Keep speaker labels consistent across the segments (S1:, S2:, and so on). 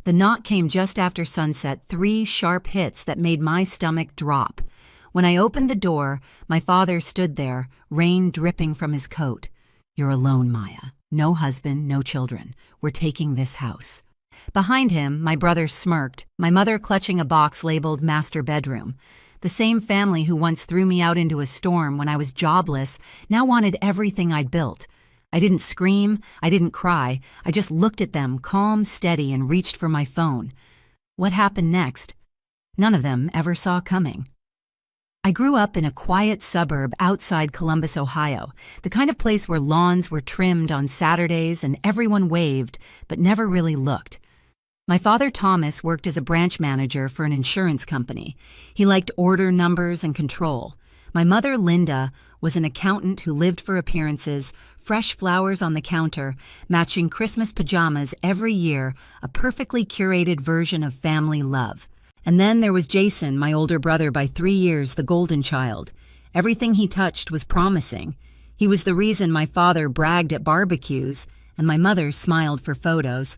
S1: The knock came just after sunset, 3 sharp hits that made my stomach drop. When I opened the door, my father stood there, rain dripping from his coat. "You're alone, Maya. No husband, no children. We're taking this house." Behind him, my brother smirked, my mother clutching a box labeled master bedroom. The same family who once threw me out into a storm when I was jobless now wanted everything I'd built. I didn't scream, I didn't cry, I just looked at them, calm, steady, and reached for my phone. What happened next? None of them ever saw coming. I grew up in a quiet suburb outside Columbus, Ohio, the kind of place where lawns were trimmed on Saturdays and everyone waved, but never really looked. My father, Thomas, worked as a branch manager for an insurance company. He liked order numbers and control. My mother, Linda, was an accountant who lived for appearances, fresh flowers on the counter, matching Christmas pajamas every year, a perfectly curated version of family love. And then there was Jason, my older brother by 3 years, the golden child. Everything he touched was promising. He was the reason my father bragged at barbecues, and my mother smiled for photos.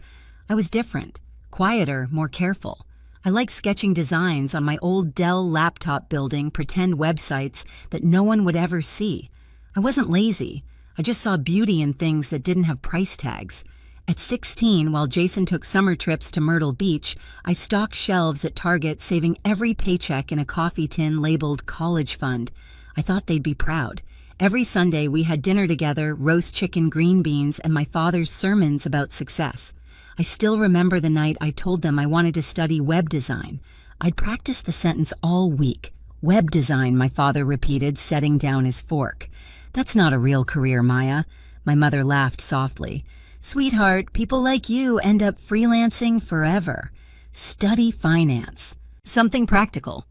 S1: I was different, quieter, more careful. I liked sketching designs on my old Dell laptop building pretend websites that no one would ever see. I wasn't lazy. I just saw beauty in things that didn't have price tags. At 16, while Jason took summer trips to Myrtle Beach, I stocked shelves at Target, saving every paycheck in a coffee tin labeled college fund. I thought they'd be proud. Every Sunday, we had dinner together, roast chicken, green beans, and my father's sermons about success. I still remember the night I told them I wanted to study web design. I'd practiced the sentence all week. "Web design," my father repeated, setting down his fork. "That's not a real career, Maya." My mother laughed softly. "Sweetheart, people like you end up freelancing forever. Study finance. Something practical."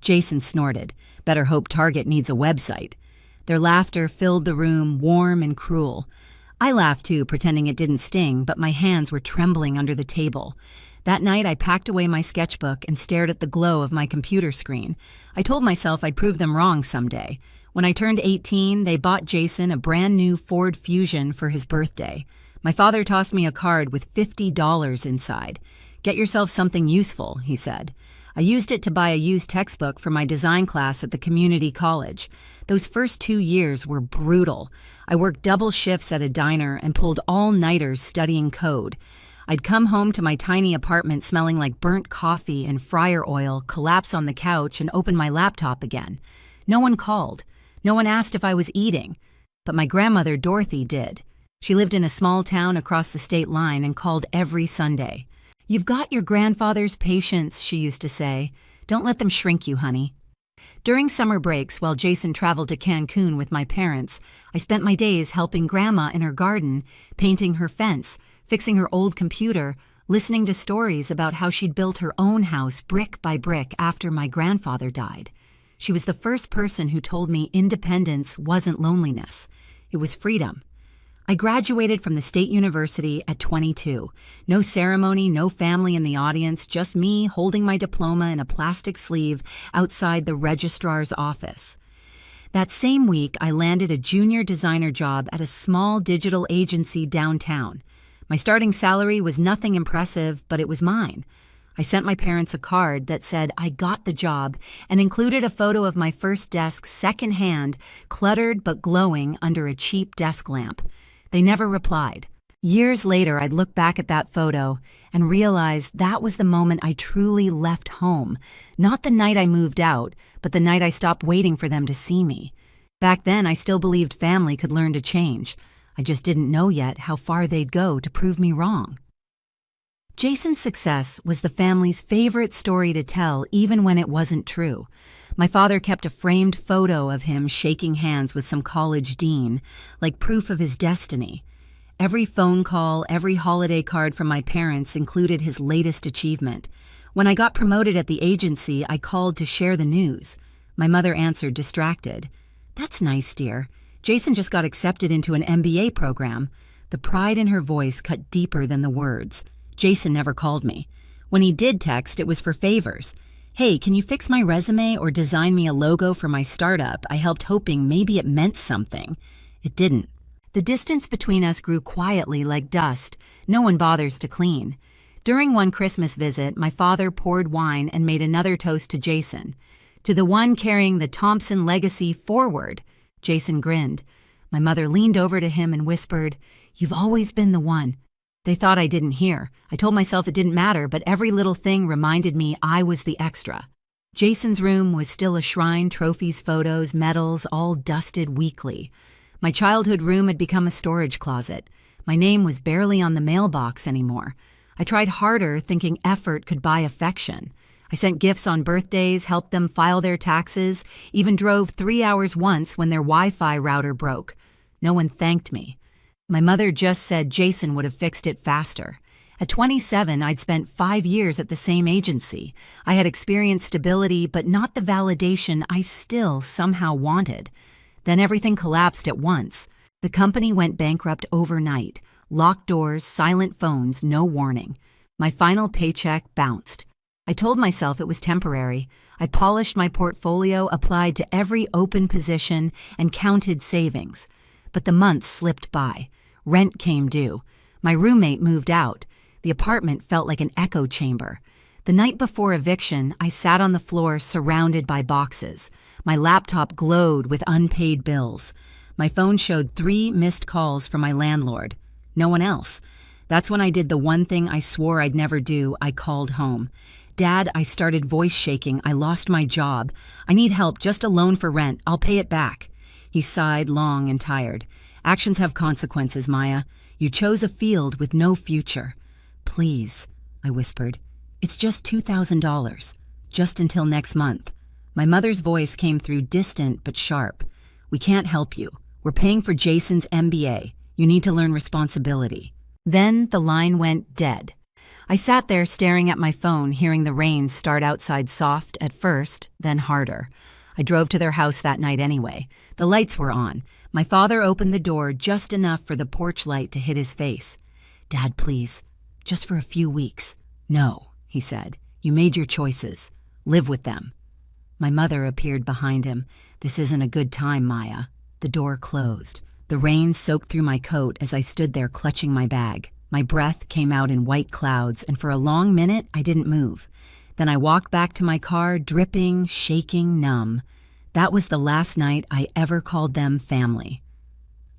S1: Jason snorted. "Better hope Target needs a website." Their laughter filled the room, warm and cruel. I laughed too, pretending it didn't sting, but my hands were trembling under the table. That night, I packed away my sketchbook and stared at the glow of my computer screen. I told myself I'd prove them wrong someday. When I turned 18, they bought Jason a brand new Ford Fusion for his birthday. My father tossed me a card with $50 inside. "Get yourself something useful," he said. I used it to buy a used textbook for my design class at the community college. Those first 2 years were brutal. I worked double shifts at a diner and pulled all-nighters studying code. I'd come home to my tiny apartment smelling like burnt coffee and fryer oil, collapse on the couch, and open my laptop again. No one called. No one asked if I was eating. But my grandmother, Dorothy, did. She lived in a small town across the state line and called every Sunday. "You've got your grandfather's patience," she used to say. "Don't let them shrink you, honey." During summer breaks, while Jason traveled to Cancun with my parents, I spent my days helping Grandma in her garden, painting her fence, fixing her old computer, listening to stories about how she'd built her own house brick by brick after my grandfather died. She was the first person who told me independence wasn't loneliness. It was freedom. I graduated from the State University at 22. No ceremony, no family in the audience, just me holding my diploma in a plastic sleeve outside the registrar's office. That same week, I landed a junior designer job at a small digital agency downtown. My starting salary was nothing impressive, but it was mine. I sent my parents a card that said I got the job and included a photo of my first desk secondhand, cluttered but glowing under a cheap desk lamp. They never replied. Years later, I'd look back at that photo and realize that was the moment I truly left home. Not the night I moved out, but the night I stopped waiting for them to see me. Back then, I still believed family could learn to change. I just didn't know yet how far they'd go to prove me wrong. Jason's success was the family's favorite story to tell, even when it wasn't true. My father kept a framed photo of him shaking hands with some college dean, like proof of his destiny. Every phone call, every holiday card from my parents included his latest achievement. When I got promoted at the agency, I called to share the news. My mother answered, distracted. "That's nice, dear. Jason just got accepted into an MBA program." The pride in her voice cut deeper than the words. Jason never called me. When he did text, it was for favors. "Hey, can you fix my resume or design me a logo for my startup?" I helped, hoping maybe it meant something. It didn't. The distance between us grew quietly like dust. No one bothers to clean. During one Christmas visit, my father poured wine and made another toast to Jason. To the one carrying the Thompson legacy forward. Jason grinned. My mother leaned over to him and whispered, "You've always been the one." They thought I didn't hear. I told myself it didn't matter, but every little thing reminded me I was the extra. Jason's room was still a shrine, trophies, photos, medals, all dusted weekly. My childhood room had become a storage closet. My name was barely on the mailbox anymore. I tried harder, thinking effort could buy affection. I sent gifts on birthdays, helped them file their taxes, even drove 3 hours once when their Wi-Fi router broke. No one thanked me. My mother just said Jason would have fixed it faster. At 27, I'd spent 5 years at the same agency. I had experienced stability, but not the validation I still somehow wanted. Then everything collapsed at once. The company went bankrupt overnight. Locked doors, silent phones, no warning. My final paycheck bounced. I told myself it was temporary. I polished my portfolio, applied to every open position, and counted savings. But the months slipped by. Rent came due. My roommate moved out. The apartment felt like an echo chamber. The night before eviction, I sat on the floor surrounded by boxes. My laptop glowed with unpaid bills. My phone showed 3 missed calls from my landlord. No one else. That's when I did the one thing I swore I'd never do. I called home. "Dad," I started, voice shaking. "I lost my job. I need help, just a loan for rent. I'll pay it back." He sighed, long and tired. "Actions have consequences, Maya. You chose a field with no future." "Please," I whispered. "It's just $2,000. Just until next month." My mother's voice came through, distant but sharp. "We can't help you. We're paying for Jason's MBA. You need to learn responsibility." Then the line went dead. I sat there staring at my phone, hearing the rain start outside soft at first, then harder. I drove to their house that night anyway. The lights were on. My father opened the door just enough for the porch light to hit his face. "Dad, please. Just for a few weeks." "No," he said. "You made your choices. Live with them." My mother appeared behind him. "This isn't a good time, Maya." The door closed. The rain soaked through my coat as I stood there clutching my bag. My breath came out in white clouds, and for a long minute, I didn't move. Then I walked back to my car, dripping, shaking, numb. That was the last night I ever called them family.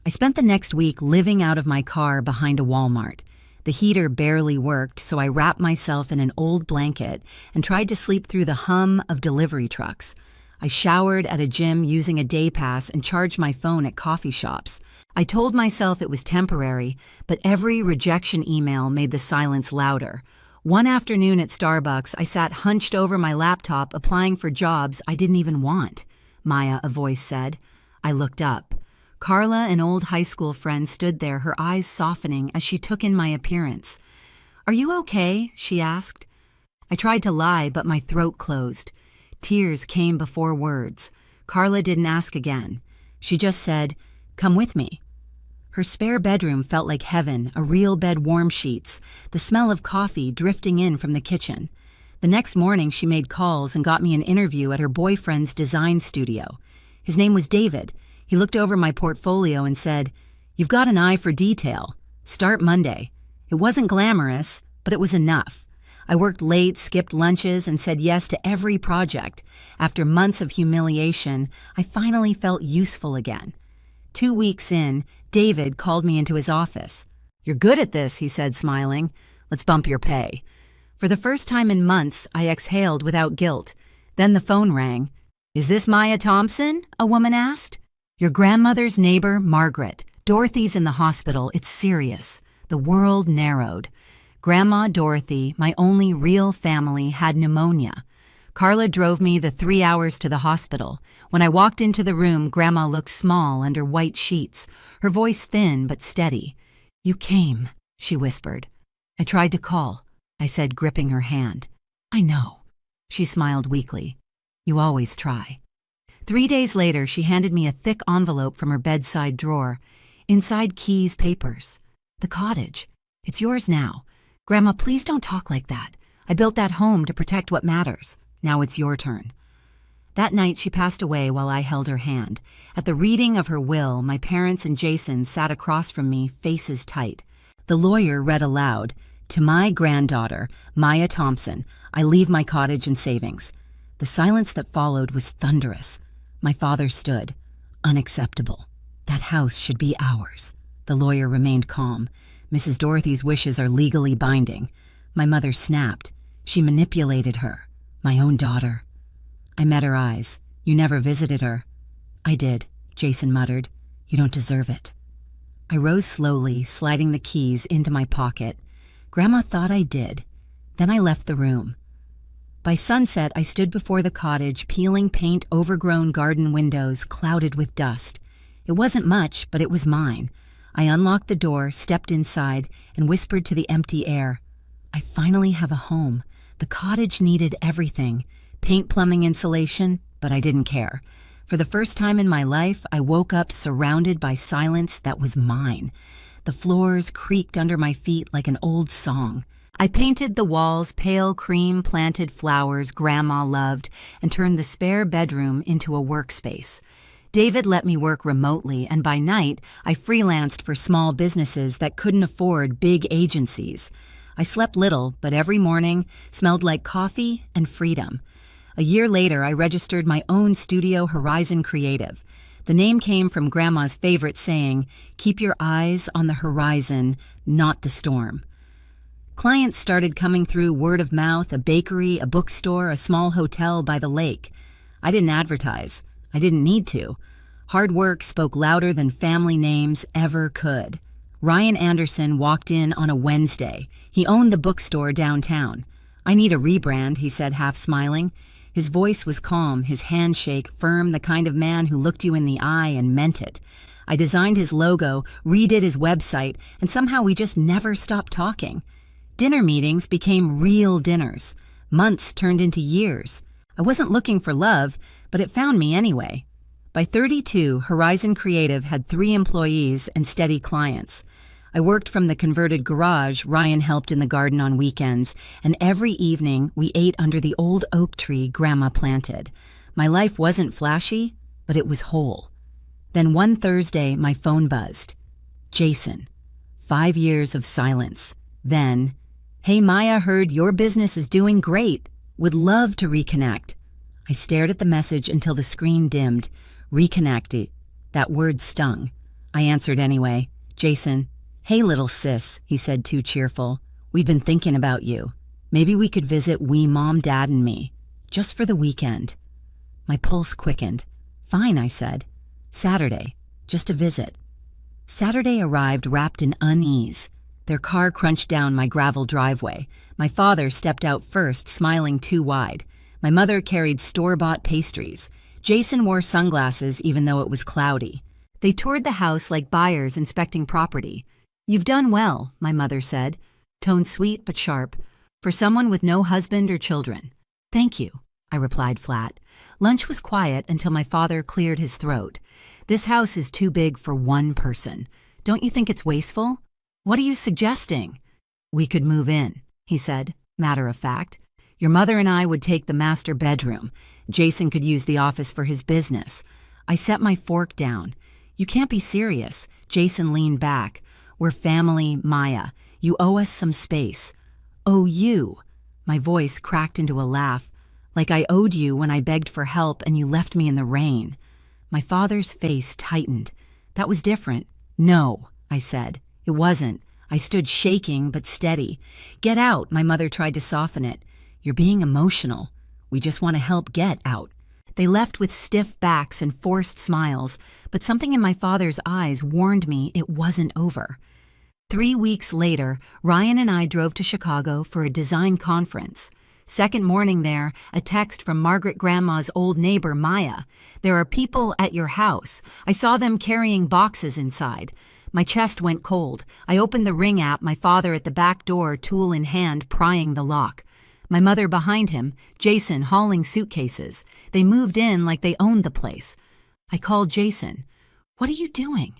S1: I spent the next week living out of my car behind a Walmart. The heater barely worked, so I wrapped myself in an old blanket and tried to sleep through the hum of delivery trucks. I showered at a gym using a day pass and charged my phone at coffee shops. I told myself it was temporary, but every rejection email made the silence louder. One afternoon at Starbucks, I sat hunched over my laptop applying for jobs I didn't even want. "Maya," a voice said. I looked up. Carla, an old high school friend, stood there, her eyes softening as she took in my appearance. "Are you okay?" she asked. I tried to lie, but my throat closed. Tears came before words. Carla didn't ask again. She just said, "Come with me." Her spare bedroom felt like heaven, a real bed, warm sheets, the smell of coffee drifting in from the kitchen. The next morning, she made calls and got me an interview at her boyfriend's design studio. His name was David. He looked over my portfolio and said, "You've got an eye for detail. Start Monday." It wasn't glamorous, but it was enough. I worked late, skipped lunches, and said yes to every project. After months of humiliation, I finally felt useful again. 2 weeks in, David called me into his office. "You're good at this," he said, smiling. "Let's bump your pay." For the first time in months, I exhaled without guilt. Then the phone rang. "Is this Maya Thompson?" a woman asked. "Your grandmother's neighbor, Margaret. Dorothy's in the hospital. It's serious." The world narrowed. Grandma Dorothy, my only real family, had pneumonia. Carla drove me the 3 hours to the hospital. When I walked into the room, Grandma looked small under white sheets, her voice thin but steady. "You came," she whispered. "I tried to call," I said, gripping her hand. "I know." She smiled weakly. "You always try." 3 days later, she handed me a thick envelope from her bedside drawer. Inside, keys, papers. "The cottage. It's yours now. Grandma, please don't talk like that. I built that home to protect what matters. Now it's your turn." That night, she passed away while I held her hand. At the reading of her will, my parents and Jason sat across from me, faces tight. The lawyer read aloud, To my granddaughter, Maya Thompson, I leave my cottage and savings. The silence that followed was thunderous. My father stood. Unacceptable. That house should be ours. The lawyer remained calm. Mrs. Dorothy's wishes are legally binding. My mother snapped. She manipulated her. My own daughter. I met her eyes. You never visited her. I did, Jason muttered. You don't deserve it. I rose slowly, sliding the keys into my pocket. Grandma thought I did. Then I left the room. By sunset, I stood before the cottage, peeling paint overgrown garden windows clouded with dust. It wasn't much, but it was mine. I unlocked the door, stepped inside, and whispered to the empty air. I finally have a home. The cottage needed everything. Paint, plumbing, insulation, but I didn't care. For the first time in my life, I woke up surrounded by silence that was mine. The floors creaked under my feet like an old song. I painted the walls pale cream planted flowers Grandma loved and turned the spare bedroom into a workspace. David let me work remotely, and by night, I freelanced for small businesses that couldn't afford big agencies. I slept little, but every morning smelled like coffee and freedom. A year later, I registered my own studio, Horizon Creative. The name came from Grandma's favorite saying, "Keep your eyes on the horizon, not the storm." Clients started coming through word of mouth, a bakery, a bookstore, a small hotel by the lake. I didn't advertise. I didn't need to. Hard work spoke louder than family names ever could. Ryan Anderson walked in on a Wednesday. He owned the bookstore downtown. "I need a rebrand," he said, half smiling. His voice was calm, his handshake firm, the kind of man who looked you in the eye and meant it. I designed his logo, redid his website, and somehow we just never stopped talking. Dinner meetings became real dinners. Months turned into years. I wasn't looking for love, but it found me anyway. By 32, Horizon Creative had 3 employees and steady clients. I worked from the converted garage, Ryan helped in the garden on weekends, and every evening we ate under the old oak tree Grandma planted. My life wasn't flashy, but it was whole. Then one Thursday, my phone buzzed. Jason. 5 years of silence. Then, "Hey Maya, heard your business is doing great. Would love to reconnect." I stared at the message until the screen dimmed. Reconnect. That word stung. I answered anyway. "Jason." "Hey little sis," he said, too cheerful. "We've been thinking about you. Maybe we could visit Mom, Dad, and me. Just for the weekend." My pulse quickened. "Fine," I said. "Saturday. Just a visit." Saturday arrived wrapped in unease. Their car crunched down my gravel driveway. My father stepped out first, smiling too wide. My mother carried store-bought pastries. Jason wore sunglasses even though it was cloudy. They toured the house like buyers inspecting property. "You've done well," my mother said, tone sweet but sharp, "for someone with no husband or children." "Thank you," I replied flat. Lunch was quiet until my father cleared his throat. "This house is too big for one person. Don't you think it's wasteful?" "What are you suggesting?" "We could move in," he said, matter of fact. "Your mother and I would take the master bedroom. Jason could use the office for his business." I set my fork down. "You can't be serious." Jason leaned back. "We're family, Maya. You owe us some space." "Owe you?" My voice cracked into a laugh. "Like I owed you when I begged for help and you left me in the rain." My father's face tightened. "That was different." "No," I said. "It wasn't." I stood shaking but steady. "Get out," my mother tried to soften it. "You're being emotional. We just want to help get out." They left with stiff backs and forced smiles, but something in my father's eyes warned me it wasn't over. 3 weeks later, Ryan and I drove to Chicago for a design conference. Second morning there, a text from Margaret Grandma's old neighbor, Maya. "There are people at your house. I saw them carrying boxes inside." My chest went cold. I opened the Ring app, my father at the back door, tool in hand, prying the lock. My mother behind him, Jason hauling suitcases. They moved in like they owned the place. I called Jason. "What are you doing?"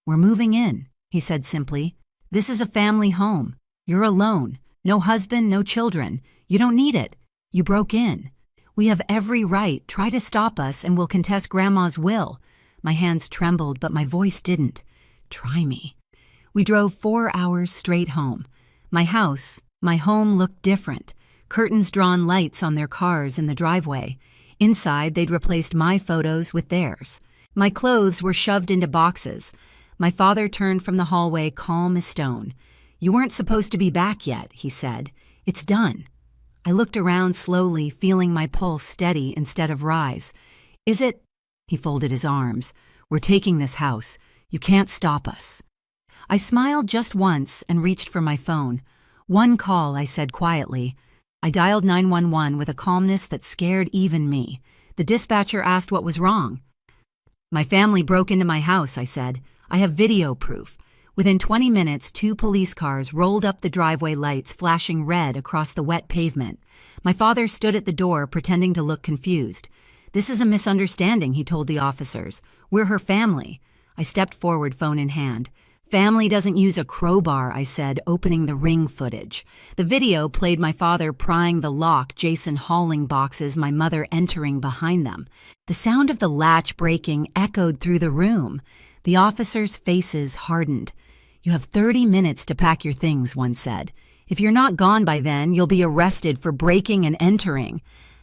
S1: "We're moving in," he said simply. "This is a family home. You're alone. No husband, no children. You don't need it. You broke in. We have every right. Try to stop us and we'll contest Grandma's will." My hands trembled, but my voice didn't. "Try me." We drove 4 hours straight home. My house, my home looked different. Curtains drawn lights on their cars in the driveway. Inside, they'd replaced my photos with theirs. My clothes were shoved into boxes. My father turned from the hallway calm as stone. "You weren't supposed to be back yet," he said. "It's done." I looked around slowly, feeling my pulse steady instead of rise. "Is it?" He folded his arms. "We're taking this house. You can't stop us." I smiled just once and reached for my phone. "One call," I said quietly. I dialed 911 with a calmness that scared even me. The dispatcher asked what was wrong. "My family broke into my house," I said. "I have video proof." Within 20 minutes, 2 police cars rolled up the driveway lights, flashing red across the wet pavement. My father stood at the door, pretending to look confused. "This is a misunderstanding," he told the officers. "We're her family." I stepped forward, phone in hand. "Family doesn't use a crowbar," I said, opening the ring footage. The video played my father prying the lock, Jason hauling boxes, my mother entering behind them. The sound of the latch breaking echoed through the room. The officers' faces hardened. "You have 30 minutes to pack your things," one said. "If you're not gone by then, you'll be arrested for breaking and entering."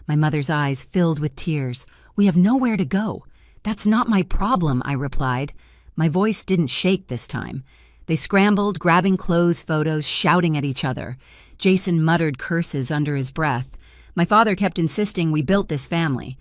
S1: My mother's eyes filled with tears. "We have nowhere to go." "That's not my problem," I replied. My voice didn't shake this time. They scrambled, grabbing clothes, photos, shouting at each other. Jason muttered curses under his breath. My father kept insisting we built this family.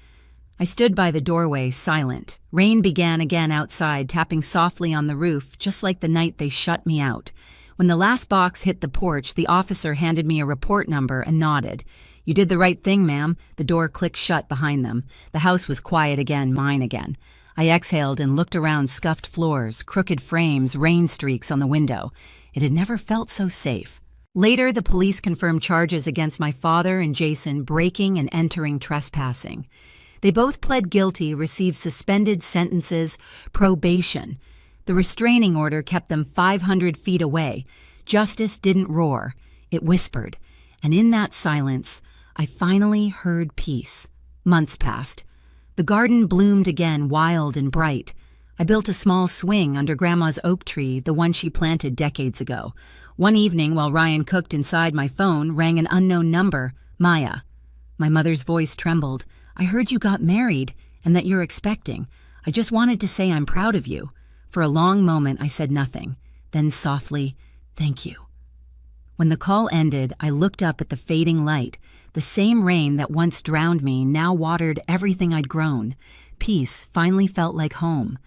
S1: I stood by the doorway, silent. Rain began again outside, tapping softly on the roof, just like the night they shut me out. When the last box hit the porch, the officer handed me a report number and nodded. "You did the right thing, ma'am." The door clicked shut behind them. The house was quiet again, mine again. I exhaled and looked around scuffed floors, crooked frames, rain streaks on the window. It had never felt so safe. Later, the police confirmed charges against my father and Jason, breaking and entering trespassing. They both pled guilty, received suspended sentences, probation. The restraining order kept them 500 feet away. Justice didn't roar. It whispered. And in that silence, I finally heard peace. Months passed. The garden bloomed again, wild and bright. I built a small swing under Grandma's oak tree, the one she planted decades ago. One evening, while Ryan cooked inside, my phone rang an unknown number, Maya. My mother's voice trembled. "I heard you got married and that you're expecting. I just wanted to say I'm proud of you." For a long moment, I said nothing. Then softly, "Thank you." When the call ended, I looked up at the fading light. The same rain that once drowned me now watered everything I'd grown. Peace finally felt like home.